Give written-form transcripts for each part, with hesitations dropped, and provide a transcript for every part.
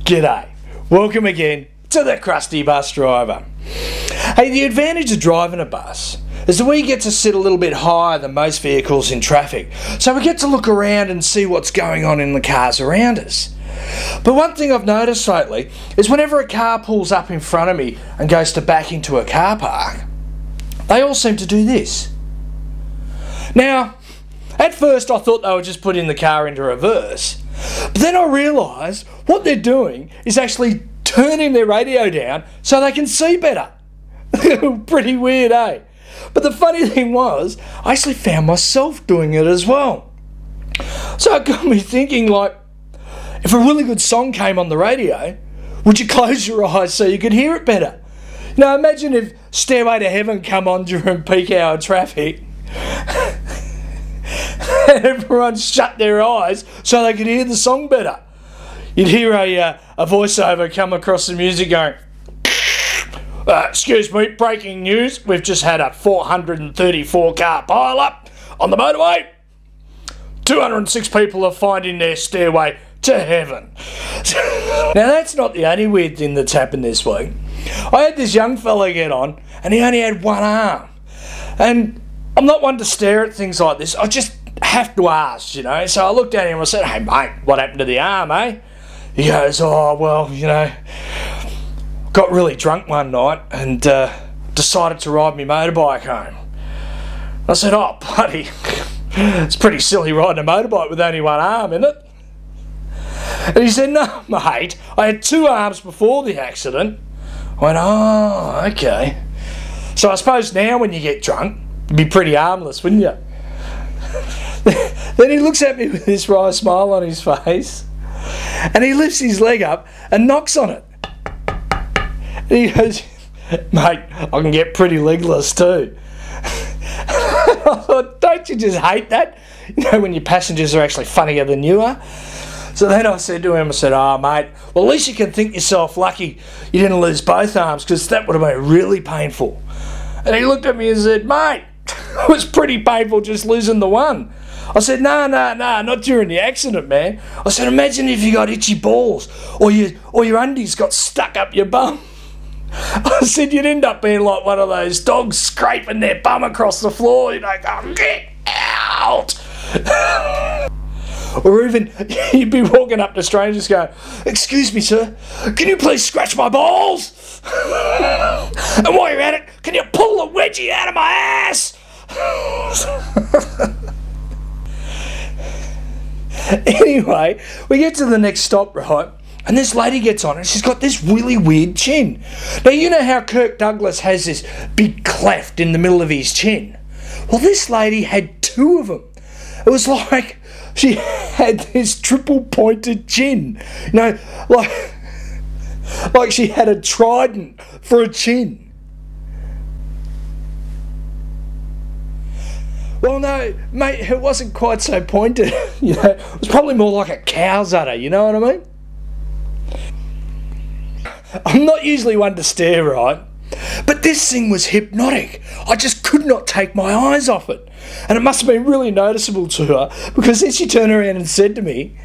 G'day, welcome again to the Crusty Bus Driver. Hey, the advantage of driving a bus is that we get to sit a little bit higher than most vehicles in traffic, so we get to look around and see what's going on in the cars around us. But one thing I've noticed lately is whenever a car pulls up in front of me and goes to back into a car park, they all seem to do this. Now, at first I thought they were just putting the car into reverse, but then I realised what they're doing is actually turning their radio down so they can see better. Pretty weird, eh? But the funny thing was, I actually found myself doing it as well. So it got me thinking, like, if a really good song came on the radio, would you close your eyes so you could hear it better? Now imagine if Stairway to Heaven come on during peak hour traffic and everyone shut their eyes so they could hear the song better. You'd hear a voiceover come across the music going, excuse me, breaking news, we've just had a 434 car pile-up on the motorway. 206 people are finding their stairway to heaven. Now that's not the only weird thing that's happened this week. I had this young fella get on and he only had one arm. And I'm not one to stare at things like this, I just have to ask, you know. So I looked at him and I said, hey mate, what happened to the arm, eh? He goes, oh well, you know, got really drunk one night and decided to ride my motorbike home. I said, oh buddy, it's pretty silly riding a motorbike with only one arm, isn't it? And he said, no mate, I had two arms before the accident. I went, oh, okay. So I suppose now when you get drunk, you'd be pretty harmless, wouldn't you? Then he looks at me with this wry smile on his face and he lifts his leg up and knocks on it. And he goes, mate, I can get pretty legless too. I thought, don't you just hate that? You know, when your passengers are actually funnier than you are? So then I said to him, I said, oh mate, well at least you can think yourself lucky you didn't lose both arms, because that would have been really painful. And he looked at me and said, mate, it was pretty painful just losing the one. I said, no, not during the accident, man. I said, imagine if you got itchy balls or your undies got stuck up your bum. I said, you'd end up being like one of those dogs scraping their bum across the floor, you know, going, get out. Or even you'd be walking up to strangers going, excuse me sir, can you please scratch my balls? And while you're at it, can you pull the wedgie out of my ass? Anyway, we get to the next stop, right? And this lady gets on and she's got this really weird chin. Now you know how Kirk Douglas has this big cleft in the middle of his chin? Well, this lady had two of them. It was like she had this triple pointed chin. You know, like she had a trident for a chin. Well, no, mate, it wasn't quite so pointed. You know, it was probably more like a cow's udder, you know what I mean? I'm not usually one to stare, right? But this thing was hypnotic. I just could not take my eyes off it. And it must have been really noticeable to her, because then she turned around and said to me,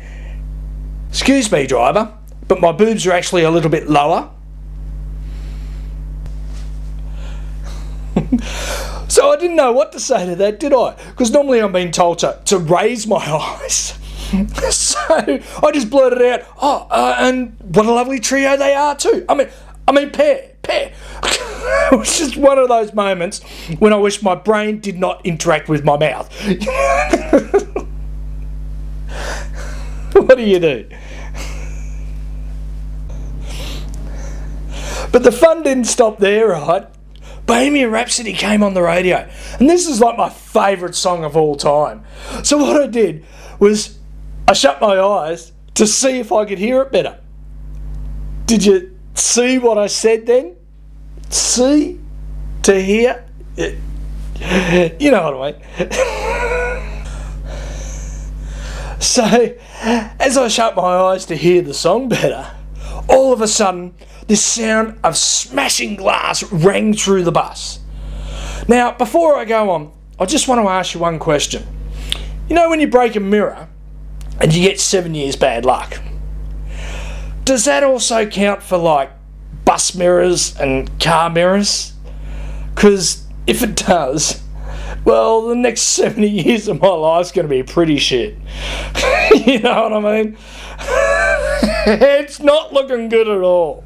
excuse me, driver, but my boobs are actually a little bit lower. So I didn't know what to say to that, did I? Because normally I'm being told to raise my eyes. So I just blurted out, oh, and what a lovely trio they are too. I mean pair. It was just one of those moments when I wish my brain did not interact with my mouth. What do you do? But the fun didn't stop there, right? Bohemian Rhapsody came on the radio, and this is like my favourite song of all time. So what I did was I shut my eyes to see if I could hear it better. Did you see what I said then? See? To hear? You know what I mean. So, as I shut my eyes to hear the song better, all of a sudden, this sound of smashing glass rang through the bus. Now, before I go on, I just want to ask you one question. You know when you break a mirror and you get 7 years bad luck? does that also count for like bus mirrors and car mirrors? Because if it does, well, the next 70 years of my life's going to be pretty shit. You know what I mean? It's not looking good at all.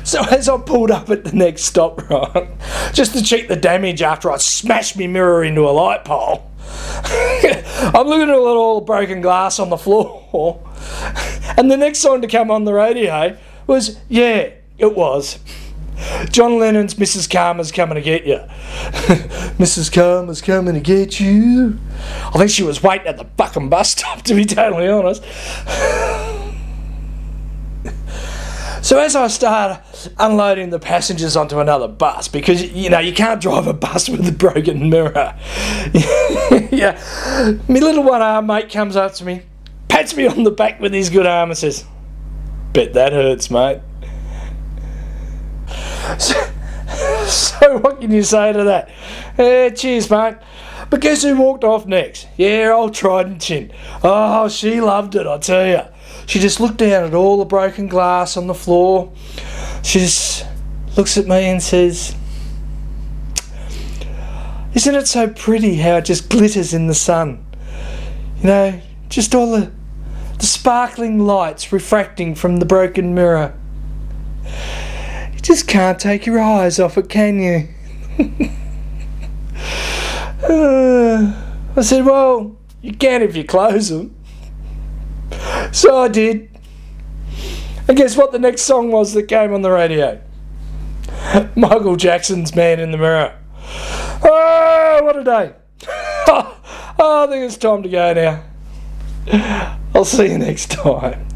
So as I pulled up at the next stop, right, just to check the damage after I smashed my mirror into a light pole, I'm looking at all the broken glass on the floor, and the next song to come on the radio was, yeah, it was John Lennon's Mrs. Karma's Coming to Get You. Mrs. Karma's coming to get you. I think she was waiting at the fucking bus stop, to be totally honest. So as I start unloading the passengers onto another bus, because, you know, you can't drive a bus with a broken mirror. Yeah, my little one-armed mate comes up to me, pats me on the back with his good arm and says, "Bet that hurts, mate." So what can you say to that? Cheers, mate. But guess who walked off next? Yeah, old Trident Chin. Oh, she loved it, I tell you. She just looked down at all the broken glass on the floor. She just looks at me and says, "Isn't it so pretty how it just glitters in the sun? You know, just all the sparkling lights refracting from the broken mirror. You just can't take your eyes off it, can you?" I said, "Well, you can if you close them." So I did. And guess what the next song was that came on the radio? Michael Jackson's Man in the Mirror. Oh, what a day. I think it's time to go now. I'll see you next time.